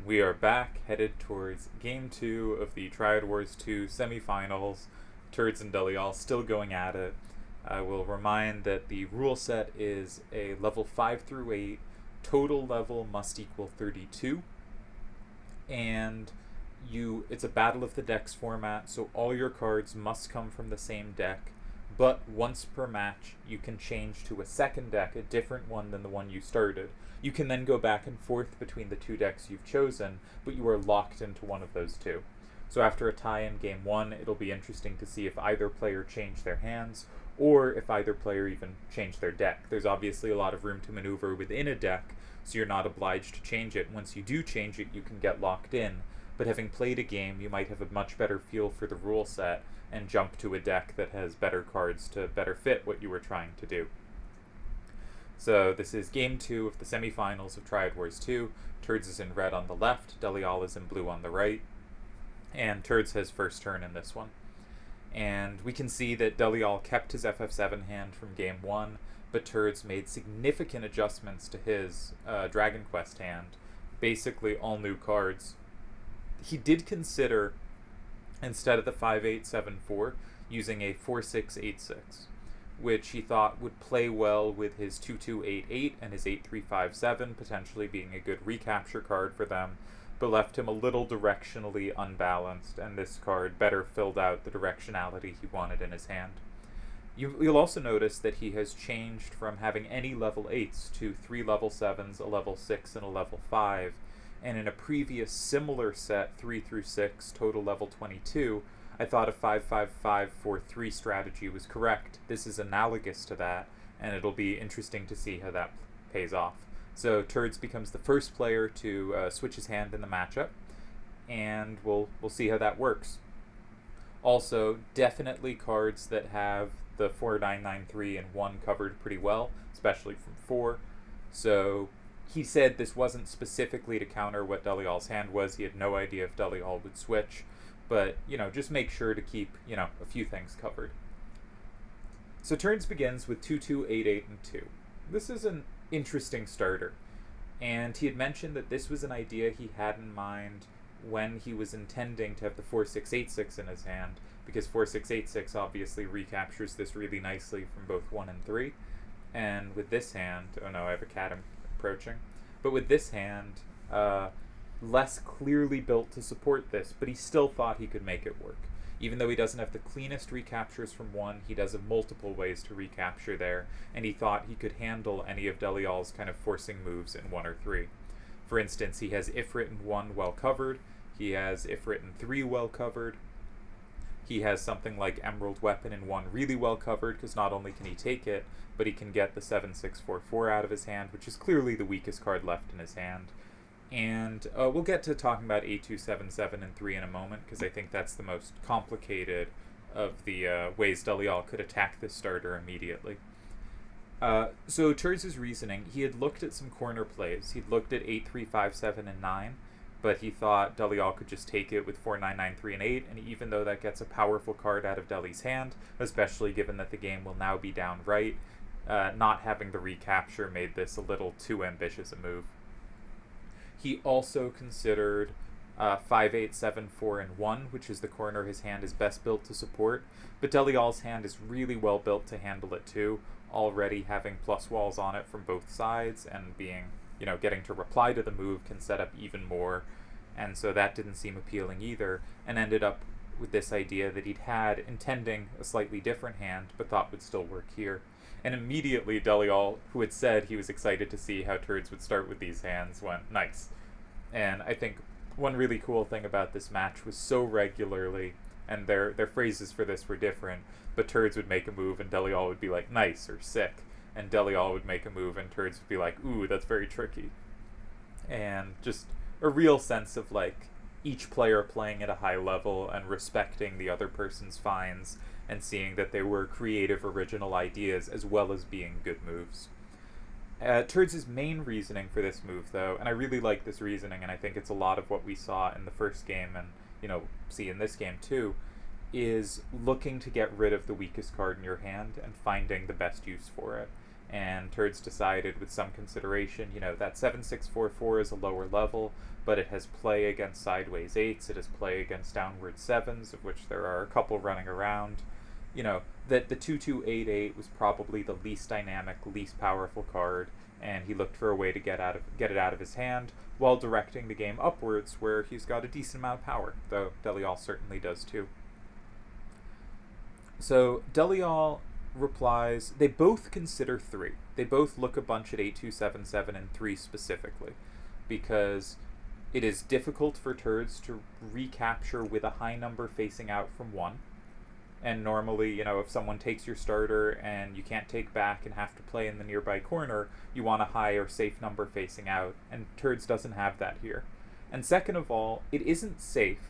We are back, headed towards Game 2 of the Triad Wars 2 semifinals. Turds and Delial still going at it. I will remind that the rule set is a level 5 through 8, total level must equal 32, and it's a Battle of the Decks format, so all your cards must come from the same deck, but once per match you can change to a second deck, a different one than the one you started. You can then go back and forth between the two decks you've chosen, but you are locked into one of those two. So after a tie in Game 1, it'll be interesting to see if either player changed their hands, or if either player even changed their deck. There's obviously a lot of room to maneuver within a deck, so you're not obliged to change it. Once you do change it, you can get locked in, but having played a game, you might have a much better feel for the rule set and jump to a deck that has better cards to better fit what you were trying to do. So this is Game 2 of the semifinals of Triad Wars 2. Turds is in red on the left, Delial is in blue on the right, and Turds has first turn in this one. And we can see that Delial kept his FF7 hand from Game 1, but Turds made significant adjustments to his Dragon Quest hand, basically all new cards. He did consider, instead of the 5-8-7-4, using a 4-6-8-6, which he thought would play well with his 2-2-8-8 and his 8-3-5-7, potentially being a good recapture card for them, but left him a little directionally unbalanced, and this card better filled out the directionality he wanted in his hand. You'll also notice that he has changed from having any level 8s to 3 level 7s, a level 6, and a level 5, and in a previous similar set, 3 through 6, total level 22, I thought a 5-5-5-4-3 strategy was correct. This is analogous to that, and it'll be interesting to see how that pays off. So Turds becomes the first player to switch his hand in the matchup, and we'll see how that works. Also, definitely cards that have the 4-9-9-3 and 1 covered pretty well, especially from 4. So he said this wasn't specifically to counter what Delial's hand was. He had no idea if Delial would switch, but, just make sure to keep, a few things covered. So Turns begins with 2-2-8-8 and 2. This is an interesting starter, and he had mentioned that this was an idea he had in mind when he was intending to have the 4-6-8-6 in his hand, because 4-6-8-6 obviously recaptures this really nicely from both 1 and 3, and with this hand, oh no, I have a cat approaching, but with this hand, less clearly built to support this, but he still thought he could make it work. Even though he doesn't have the cleanest recaptures from 1, he does have multiple ways to recapture there, and he thought he could handle any of Delial's kind of forcing moves in 1 or 3. For instance, he has Ifrit in 1 well covered, he has Ifrit in 3 well covered, he has something like Emerald Weapon in 1 really well covered, because not only can he take it, but he can get the 7-6-4-4 out of his hand, which is clearly the weakest card left in his hand. And we'll get to talking about 8-2-7-7 and 3 in a moment, because I think that's the most complicated of the ways Delial could attack this starter immediately. So Turds' reasoning, he had looked at some corner plays. He'd looked at 8-3-5-7 and 9, but he thought Delial could just take it with 4-9-9-3 and 8, and even though that gets a powerful card out of Deli's hand, especially given that the game will now be down right, not having the recapture made this a little too ambitious a move. He also considered 5-8-7-4 and 1, which is the corner his hand is best built to support, but Delial's hand is really well built to handle it too, already having plus walls on it from both sides, and being, getting to reply to the move can set up even more, and so that didn't seem appealing either, and ended up with this idea that he'd had intending a slightly different hand, but thought would still work here. And immediately Delial, who had said he was excited to see how Turds would start with these hands, went, nice. And I think one really cool thing about this match was so regularly, and their phrases for this were different, but Turds would make a move and Delial would be like, nice, or sick. And Delial would make a move and Turds would be like, ooh, that's very tricky. And just a real sense of, each player playing at a high level and respecting the other person's finds, and seeing that they were creative, original ideas as well as being good moves. Turds' main reasoning for this move, though, and I really like this reasoning, and I think it's a lot of what we saw in the first game and, see in this game too, is looking to get rid of the weakest card in your hand and finding the best use for it. and Turds decided with some consideration, that 7-6-4-4 is a lower level, but it has play against sideways 8s, it has play against downward 7s, of which there are a couple running around. That the 2-2-8-8 was probably the least dynamic, least powerful card, and he looked for a way to get it out of his hand while directing the game upwards, where he's got a decent amount of power, though Delial certainly does too. So Delial replies, they both consider 3. They both look a bunch at 8-2-7-7 and 3 specifically, because it is difficult for Turds to recapture with a high number facing out from 1. And normally, if someone takes your starter and you can't take back and have to play in the nearby corner, you want a high or safe number facing out, and Turds doesn't have that here. And second of all, it isn't safe,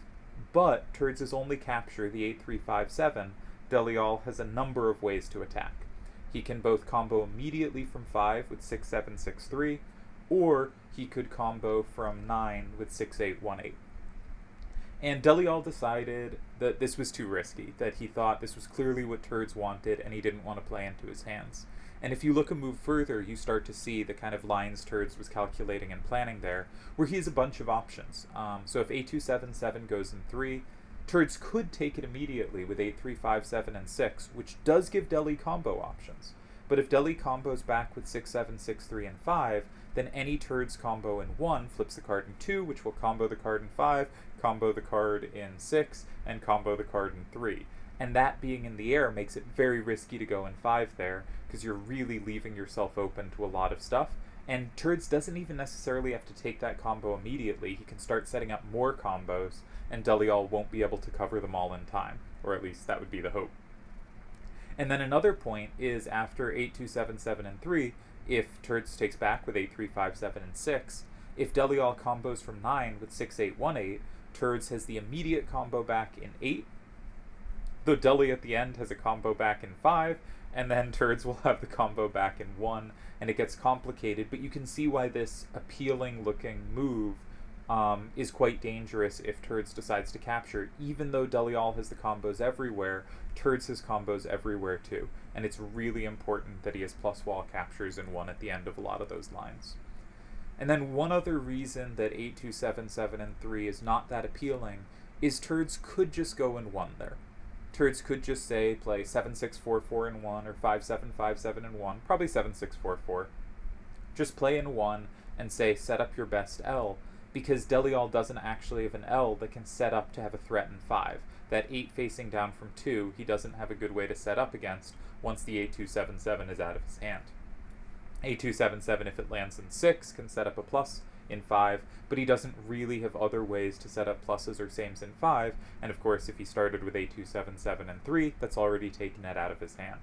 but Turds' only capture, the 8-3-5-7, Delial has a number of ways to attack. He can both combo immediately from 5 with 6-7-6-3, or he could combo from 9 with 6-8-1-8. And Delial decided that this was too risky, that he thought this was clearly what Turds wanted and he didn't want to play into his hands. And if you look a move further, you start to see the kind of lines Turds was calculating and planning there, where he has a bunch of options. So if 8-2-7-7 goes in 3, Turds could take it immediately with 8-3-5-7 and 6, which does give Deli combo options. But if Deli combos back with 6-7-6-3 and 5, then any Turds combo in 1 flips the card in 2, which will combo the card in 5, combo the card in 6, and combo the card in 3. And that being in the air makes it very risky to go in 5 there, because you're really leaving yourself open to a lot of stuff. And Turds doesn't even necessarily have to take that combo immediately. He can start setting up more combos, and Delial won't be able to cover them all in time. Or at least that would be the hope. And then another point is after 8-2-7-7 and 3, if Turds takes back with 8-3-5-7 and 6, if Delial combos from 9 with 6-8-1-8, Turds has the immediate combo back in 8, though Deli at the end has a combo back in 5, and then Turds will have the combo back in 1, and it gets complicated, but you can see why this appealing looking move is quite dangerous if Turds decides to capture. Even though Delial has the combos everywhere, Turds has combos everywhere too, and it's really important that he has plus wall captures in 1 at the end of a lot of those lines. And then one other reason that 8-2-7-7 and 3 is not that appealing is Turds could just go in 1 there. Turds could just say play 7-6-4-4 in 1 or 5-7-5-7 in 1, probably 7-6-4-4. Just play in 1 and say set up your best L, because Delial doesn't actually have an L that can set up to have a threat in 5. That 8 facing down from 2, he doesn't have a good way to set up against once the 8-2-7-7 is out of his hand. 8-2-7-7, if it lands in 6, can set up a plus in 5, but he doesn't really have other ways to set up pluses or sames in 5, and of course if he started with 8-2-7-7 and 3, that's already taken it out of his hand.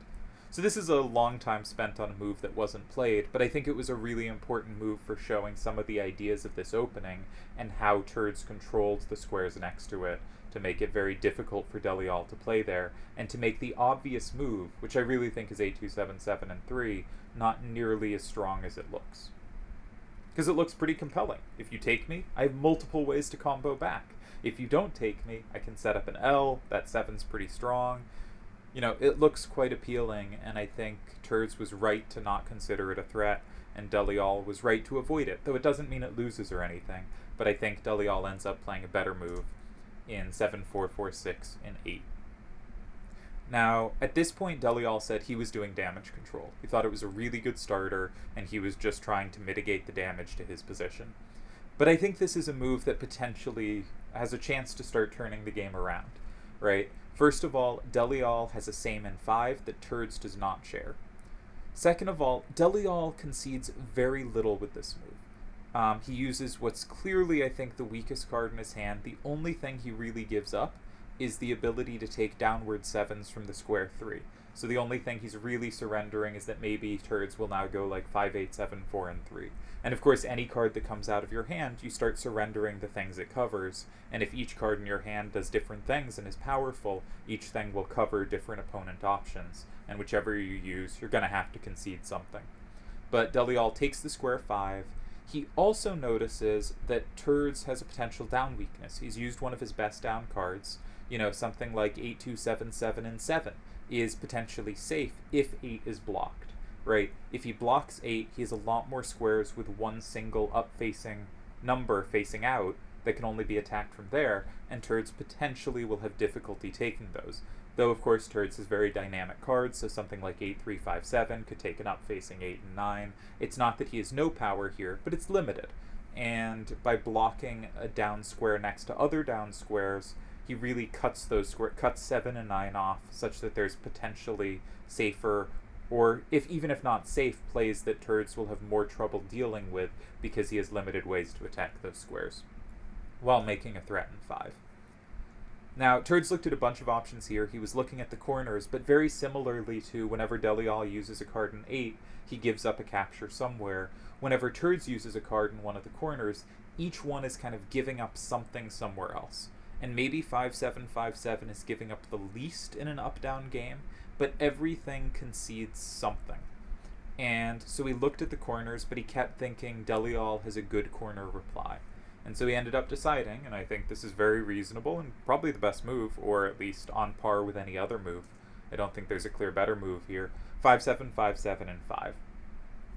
So this is a long time spent on a move that wasn't played, but I think it was a really important move for showing some of the ideas of this opening and how Turds controlled the squares next to it to make it very difficult for Delial to play there, and to make the obvious move, which I really think is 8-2-7-7 and 3, not nearly as strong as it looks. Because it looks pretty compelling. If you take me, I have multiple ways to combo back. If you don't take me, I can set up an L, that 7's pretty strong. It looks quite appealing, and I think Turds was right to not consider it a threat, and Delial was right to avoid it, though it doesn't mean it loses or anything, but I think Delial ends up playing a better move in 7-4-4-6 and 8. Now, at this point, Delial said he was doing damage control. He thought it was a really good starter, and he was just trying to mitigate the damage to his position. But I think this is a move that potentially has a chance to start turning the game around, right? First of all, Delial has a same in 5 that Turds does not share. Second of all, Delial concedes very little with this move. He uses what's clearly, I think, the weakest card in his hand. The only thing he really gives up is the ability to take downward 7s from the square 3. So the only thing he's really surrendering is that maybe Turds will now go like 5-8-7-4 and 3. And of course, any card that comes out of your hand, you start surrendering the things it covers. And if each card in your hand does different things and is powerful, each thing will cover different opponent options. And whichever you use, you're going to have to concede something. But Delial takes the square 5. He also notices that Turds has a potential down weakness. He's used one of his best down cards. Something like 8-2-7-7 and 7 is potentially safe if 8 is blocked. right? If he blocks 8, he has a lot more squares with one single up-facing number facing out that can only be attacked from there, and Turds potentially will have difficulty taking those. Though, of course, Turds is very dynamic cards, so something like 8-3-5-7 could take an up-facing 8 and 9. It's not that he has no power here, but it's limited. And by blocking a down square next to other down squares, he really cuts 7 and 9 off, such that there's potentially safer, or even if not safe, plays that Turds will have more trouble dealing with because he has limited ways to attack those squares, while making a threat in 5. Now, Turds looked at a bunch of options here. He was looking at the corners, but very similarly to whenever Delial uses a card in 8, he gives up a capture somewhere. Whenever Turds uses a card in one of the corners, each one is kind of giving up something somewhere else. And maybe 5-7-5-7 is giving up the least in an up-down game, but everything concedes something. And so he looked at the corners, but he kept thinking Delial has a good corner reply. And so he ended up deciding, and I think this is very reasonable and probably the best move, or at least on par with any other move. I don't think there's a clear better move here. 5-7-5-7 and 5.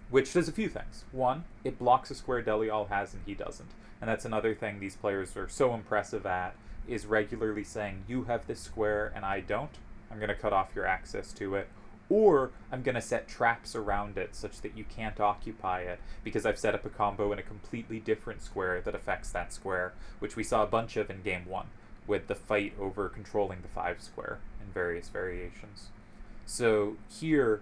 Which does a few things. One, it blocks a square Delial has and he doesn't. And that's another thing these players are so impressive at, is regularly saying, you have this square and I don't. I'm going to cut off your access to it. Or I'm going to set traps around it such that you can't occupy it, because I've set up a combo in a completely different square that affects that square, which we saw a bunch of in Game 1, with the fight over controlling the 5 square in various variations. So here,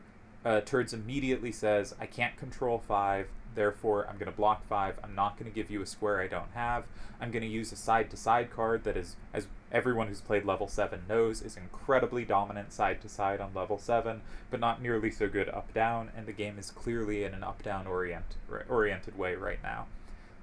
Turds immediately says, I can't control 5, therefore I'm going to block 5. I'm not going to give you a square I don't have. I'm going to use a side-to-side card that is, as everyone who's played level 7 knows, is incredibly dominant side-to-side on level 7, but not nearly so good up-down, and the game is clearly in an up-down oriented way right now.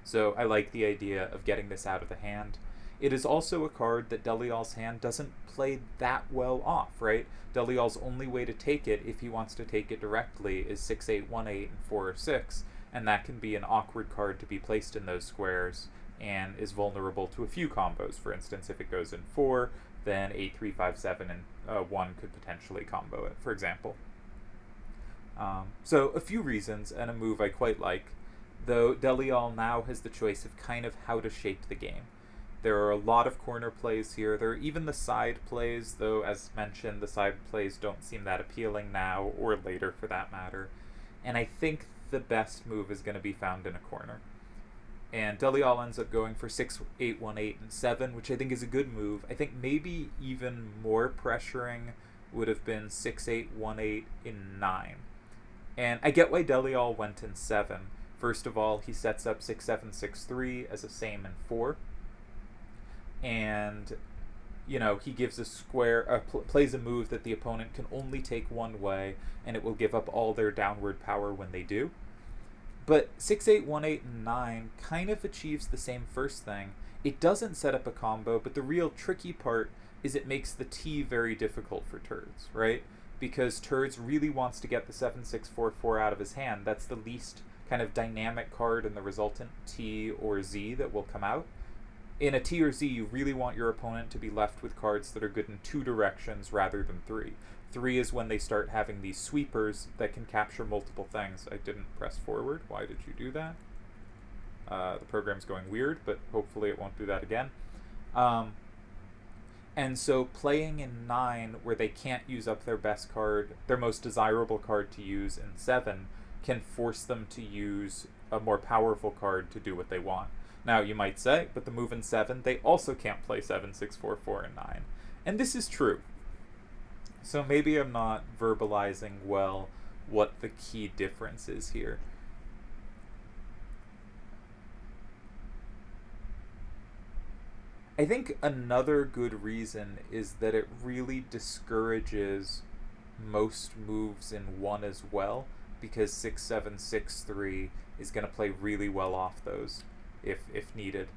So I like the idea of getting this out of the hand. It is also a card that Delial's hand doesn't play that well off, right? Delial's only way to take it, if he wants to take it directly, is 6-8, 1-8, and 4 or 6, and that can be an awkward card to be placed in those squares, and is vulnerable to a few combos. For instance, if it goes in 4, then 8-3-5-7 and 1 could potentially combo it, for example. So a few reasons, and a move I quite like, though Delial now has the choice of kind of how to shape the game. There are a lot of corner plays here. There are even the side plays, though, as mentioned, the side plays don't seem that appealing now, or later for that matter. And I think the best move is going to be found in a corner. And Delial ends up going for 6-8, 1-8, and 7, which I think is a good move. I think maybe even more pressuring would have been 6-8, 1-8, in 9. And I get why Delial went in 7. First of all, he sets up 6-7, 6-3 as a same in 4. And, you know, he gives a square, plays a move that the opponent can only take one way, and it will give up all their downward power when they do. But 6-8, 1-8, and 9 kind of achieves the same first thing. It doesn't set up a combo, but the real tricky part is it makes the T very difficult for Turds, right? Because Turds really wants to get the 7-6-4-4 out of his hand. That's the least kind of dynamic card in the resultant T or Z that will come out. In a T or Z, you really want your opponent to be left with cards that are good in 2 directions rather than 3. 3 is when they start having these sweepers that can capture multiple things. I didn't press forward. Why did you do that? The program's going weird, but hopefully it won't do that again. And so playing in 9, where they can't use up their best card, their most desirable card to use in 7, can force them to use a more powerful card to do what they want. Now, you might say, but the move in 7, they also can't play 7-6-4-4 and 9. And this is true. So maybe I'm not verbalizing well what the key difference is here. I think another good reason is that it really discourages most moves in 1 as well, because 6-7, 6-3 is going to play really well off those if needed.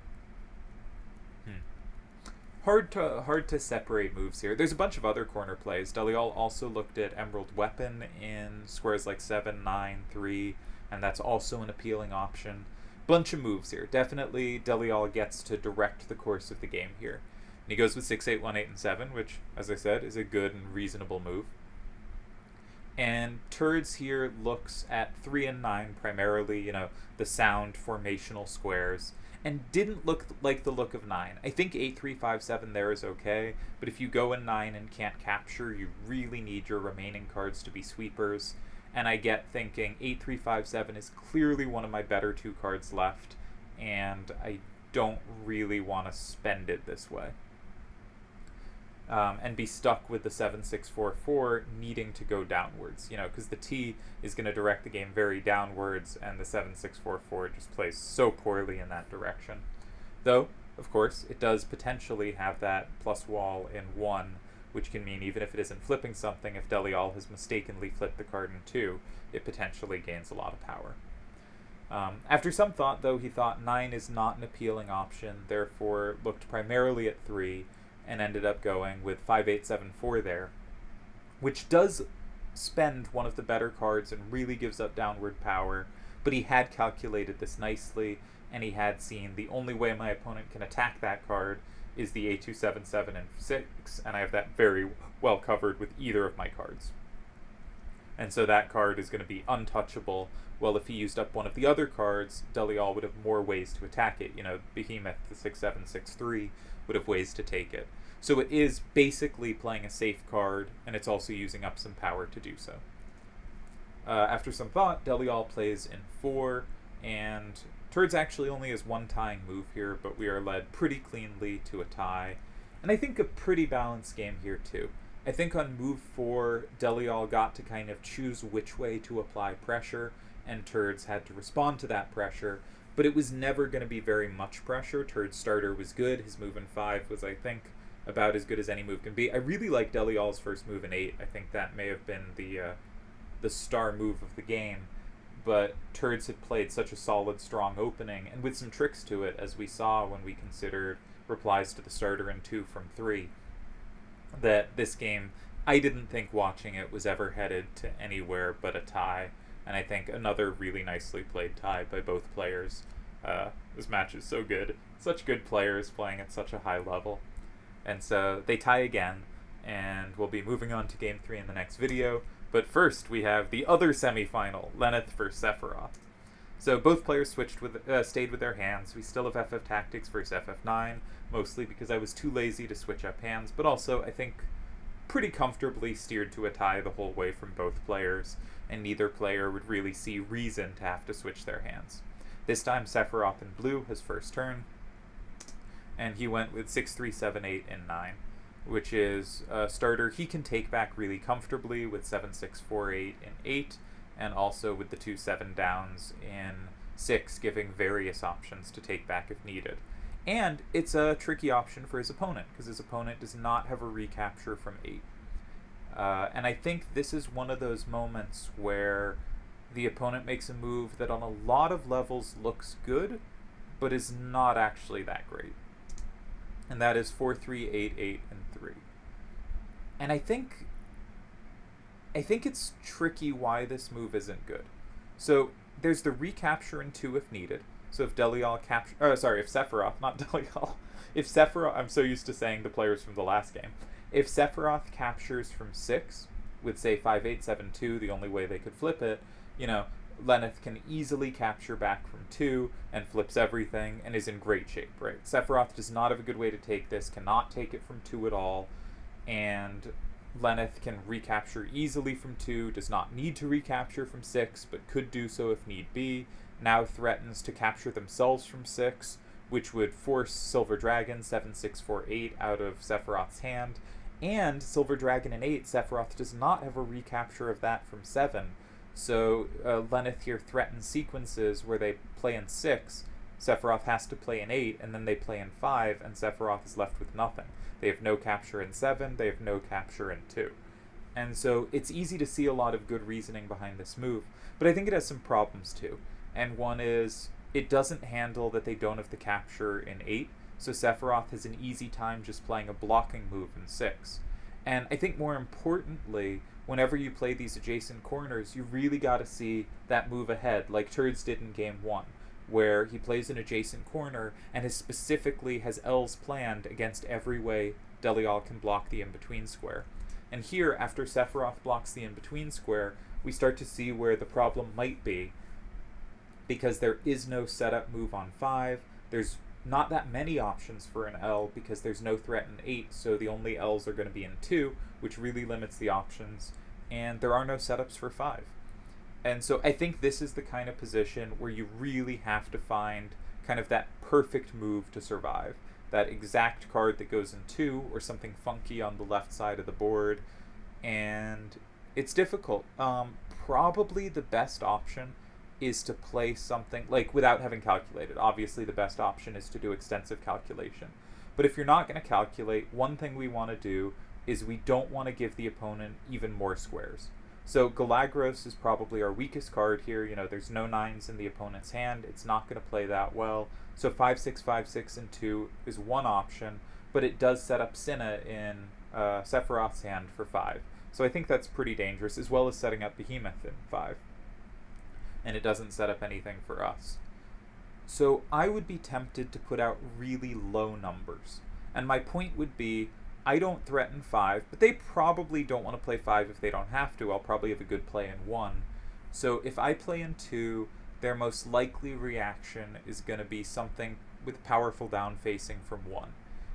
Hard to separate moves here. There's a bunch of other corner plays. Delial also looked at Emerald Weapon in squares like 7, 9, 3, and that's also an appealing option. Bunch of moves here. Definitely Delial gets to direct the course of the game here. And he goes with 6-8, 1-8, and 7, which, as I said, is a good and reasonable move. And Turds here looks at 3 and 9 primarily, the sound formational squares, and didn't look like the look of 9. I think 8-3-5-7 there is okay, but if you go in 9 and can't capture, you really need your remaining cards to be sweepers. And I get thinking 8-3-5-7 is clearly one of my better 2 cards left, and I don't really want to spend it this way. And be stuck with the 7-6-4-4 needing to go downwards, because the T is going to direct the game very downwards, and the 7-6-4-4 just plays so poorly in that direction. Though, of course, it does potentially have that plus wall in 1, which can mean even if it isn't flipping something, if Delial has mistakenly flipped the card in 2, it potentially gains a lot of power. After some thought, though, he thought 9 is not an appealing option, therefore looked primarily at 3, and ended up going with 5-8-7-4 there, which does spend one of the better cards and really gives up downward power, but he had calculated this nicely, and he had seen the only way my opponent can attack that card is the A2-7-7 and 6, and I have that very well covered with either of my cards. And so that card is going to be untouchable. Well, if he used up one of the other cards, Delial would have more ways to attack it. Behemoth, the 6-7, 6-3, would have ways to take it. So it is basically playing a safe card, and it's also using up some power to do so. After some thought, Delial plays in 4, and Turds actually only has one tying move here, but we are led pretty cleanly to a tie. And I think a pretty balanced game here too. I think on move 4, Delial got to kind of choose which way to apply pressure, and Turds had to respond to that pressure, but it was never going to be very much pressure. Turds' starter was good. His move in 5 was, I think, about as good as any move can be. I really like Delial's first move in 8. I think that may have been the star move of the game, but Turds had played such a solid, strong opening, and with some tricks to it, as we saw when we considered replies to the starter in 2 from 3, that this game, I didn't think watching it was ever headed to anywhere but a tie, and I think another really nicely played tie by both players. This match is so good. Such good players playing at such a high level. And so they tie again, and we'll be moving on to Game 3 in the next video. But first, we have the other semifinal, Lenneth versus Sephiroth. So both players stayed with their hands. We still have FF Tactics versus FF9, mostly because I was too lazy to switch up hands, but also, I think, pretty comfortably steered to a tie the whole way from both players, and neither player would really see reason to have to switch their hands. This time, Sephiroth in blue has first turn, and he went with 6-3-7-8 and 9, which is a starter he can take back really comfortably with 7-6-4-8 and 8, and also with the 2-7 downs in 6, giving various options to take back if needed. And it's a tricky option for his opponent, because his opponent does not have a recapture from 8. And I think this is one of those moments where the opponent makes a move that on a lot of levels looks good, but is not actually that great. And that is 4-3-8-8 and 3. And I think it's tricky why this move isn't good. So there's the recapture in 2 if needed. So if Sephiroth, not Delial. If Sephiroth, I'm so used to saying the players from the last game. If Sephiroth captures from 6, with say 5-8-7-2, the only way they could flip it, Lenneth can easily capture back from 2 and flips everything and is in great shape, right? Sephiroth does not have a good way to take this, cannot take it from 2 at all, and Lenneth can recapture easily from 2, does not need to recapture from 6, but could do so if need be, now threatens to capture themselves from 6, which would force Silver Dragon 7-6-4-8 out of Sephiroth's hand, and Silver Dragon in 8, Sephiroth does not have a recapture of that from 7, so Lenneth here threatens sequences where they play in 6, Sephiroth has to play in 8, and then they play in 5, and Sephiroth is left with nothing. They have no capture in 7, they have no capture in 2. And so it's easy to see a lot of good reasoning behind this move, but I think it has some problems too. And one is, it doesn't handle that they don't have the capture in 8, so Sephiroth has an easy time just playing a blocking move in 6. And I think more importantly, whenever you play these adjacent corners, you really got to see that move ahead, like Turds did in Game 1, where he plays an adjacent corner and has L's planned against every way Delial can block the in-between square. And here, after Sephiroth blocks the in-between square, we start to see where the problem might be, because there is no setup move on 5. There's not that many options for an L because there's no threat in 8, so the only L's are going to be in 2, which really limits the options, and there are no setups for 5. And so I think this is the kind of position where you really have to find kind of that perfect move to survive. That exact card that goes in 2, or something funky on the left side of the board. And it's difficult. Probably the best option is to play something, like, without having calculated. Obviously the best option is to do extensive calculation. But if you're not going to calculate, one thing we want to do is we don't want to give the opponent even more squares. So Galagros is probably our weakest card here. You know, there's no 9s in the opponent's hand. It's not going to play that well. So 5-6, 5-6, and 2 is one option, but it does set up Cinna in Sephiroth's hand for 5. So I think that's pretty dangerous, as well as setting up Behemoth in 5. And it doesn't set up anything for us. So I would be tempted to put out really low numbers. And my point would be, I don't threaten 5, but they probably don't want to play 5 if they don't have to. I'll probably have a good play in 1. So if I play in 2, their most likely reaction is going to be something with powerful down facing from 1.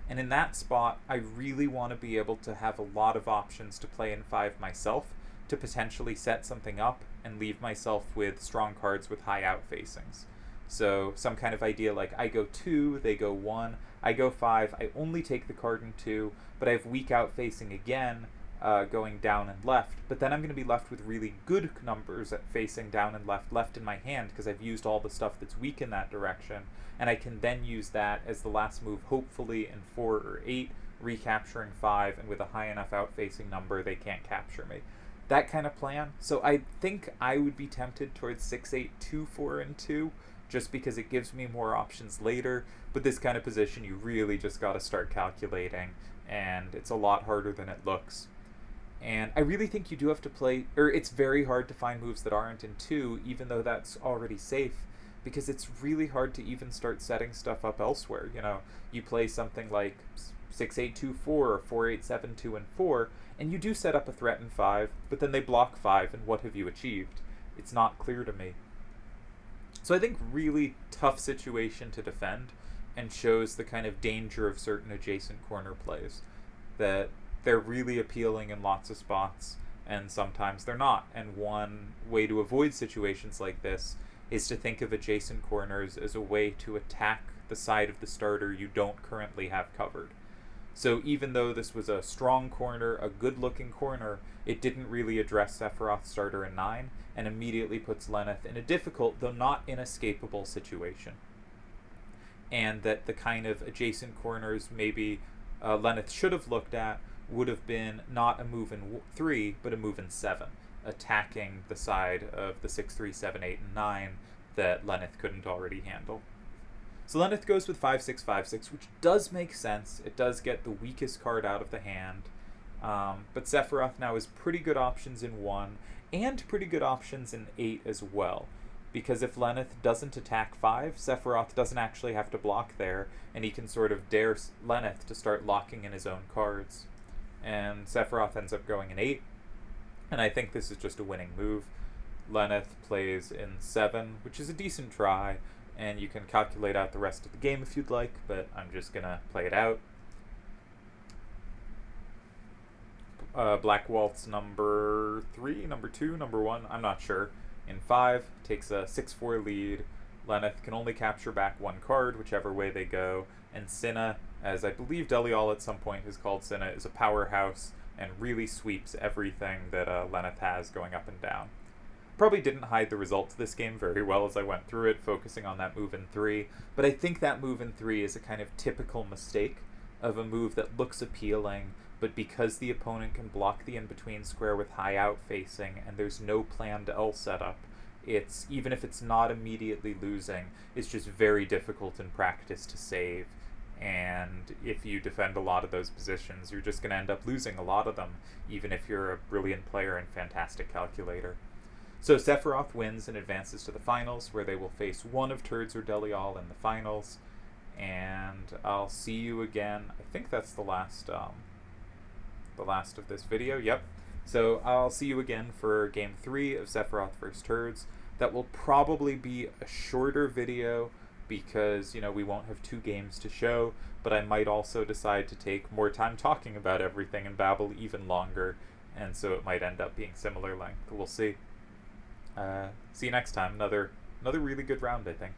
And in that spot, I really want to be able to have a lot of options to play in 5 myself, to potentially set something up and leave myself with strong cards with high out facings. So some kind of idea like I go 2, they go 1, I go 5, I only take the card in 2, but I have weak out facing again, going down and left, but then I'm going to be left with really good numbers at facing down and left in my hand, because I've used all the stuff that's weak in that direction, and I can then use that as the last move, hopefully in 4 or 8, recapturing 5, and with a high enough out facing number they can't capture me. That kind of plan. So I think I would be tempted towards 6-8, 2-4, and 2, just because it gives me more options later, but this kind of position you really just got to start calculating, and it's a lot harder than it looks. And I really think you do have to play, or it's very hard to find moves that aren't in 2, even though that's already safe, because it's really hard to even start setting stuff up elsewhere. You know, you play something like 6-8-2-4 or 4-8-7-2 and 4, and you do set up a threat in 5, but then they block 5, and what have you achieved? It's not clear to me. So I think really tough situation to defend, and shows the kind of danger of certain adjacent corner plays, that they're really appealing in lots of spots, and sometimes they're not. And one way to avoid situations like this is to think of adjacent corners as a way to attack the side of the starter you don't currently have covered. So even though this was a strong corner, a good-looking corner, it didn't really address Sephiroth's starter in 9, and immediately puts Lenneth in a difficult, though not inescapable, situation. And that the kind of adjacent corners maybe Lenneth should have looked at would have been not a move in 3, but a move in 7, attacking the side of the 6-3, 7-8, and 9 that Lenneth couldn't already handle. So Lenneth goes with 5-6, 5-6, which does make sense. It does get the weakest card out of the hand. But Sephiroth now has pretty good options in 1, and pretty good options in 8 as well. Because if Lenneth doesn't attack 5, Sephiroth doesn't actually have to block there, and he can sort of dare Lenneth to start locking in his own cards. And Sephiroth ends up going in 8, and I think this is just a winning move. Lenneth plays in 7, which is a decent try, and you can calculate out the rest of the game if you'd like, but I'm just going to play it out. Black Waltz number 3, number 2, number 1, I'm not sure. In 5, takes a 6-4 lead. Lenneth can only capture back 1 card, whichever way they go, and Cinna, as I believe Delial at some point has called Cinna, is a powerhouse and really sweeps everything that Lenneth has going up and down. Probably didn't hide the results of this game very well as I went through it, focusing on that move in 3, but I think that move in 3 is a kind of typical mistake of a move that looks appealing, but because the opponent can block the in-between square with high out facing and there's no planned L setup, it's, even if it's not immediately losing, it's just very difficult in practice to save. And if you defend a lot of those positions, you're just going to end up losing a lot of them, even if you're a brilliant player and fantastic calculator. So Sephiroth wins and advances to the finals, where they will face one of Turds or Delial in the finals. And I'll see you again. I think that's the last the last of this video. Yep. So I'll see you again for Game 3 of Sephiroth vs. Turds. That will probably be a shorter video because, we won't have 2 games to show, but I might also decide to take more time talking about everything and babble even longer, and so it might end up being similar length. We'll see. See you next time. Another really good round, I think.